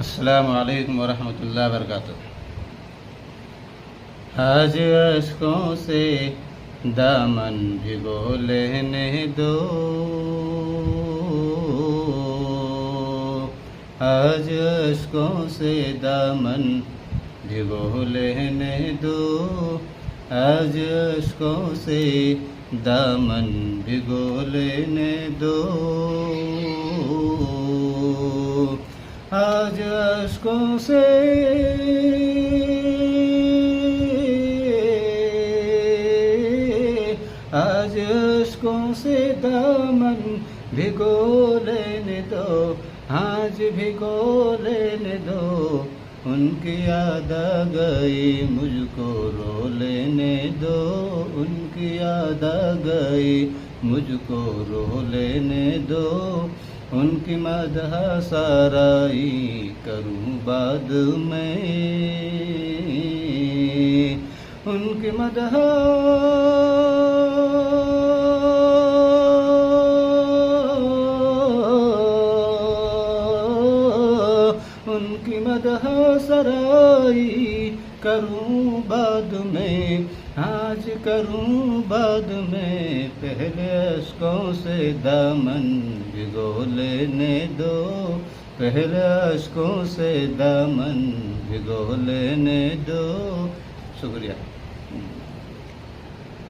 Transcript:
अस्सलामु अलैकुम वरहमतुल्लाहि वबरकातुह। आज अश्कों से दामन भिगो लेने दो, आज अश्कों से दामन भिगो लेने दो, आज अश्कों से दामन भिगो लेने दो, आज अश्कों से आज अश्कों से दामन भिगो लेने दो, आज भिगो लेने दो, उनकी याद आ गई मुझको रो लेने दो, उनकी याद आ गई मुझको रो लेने दो, उनकी मदह साराई करूं बाद में, उनकी मदह उनकी मदह सराई करूं बाद में, आज करूं बाद में, पहले अश्कों से दामन भिगो लेने दो, पहले अश्कों से दामन भिगो लेने दो। शुक्रिया।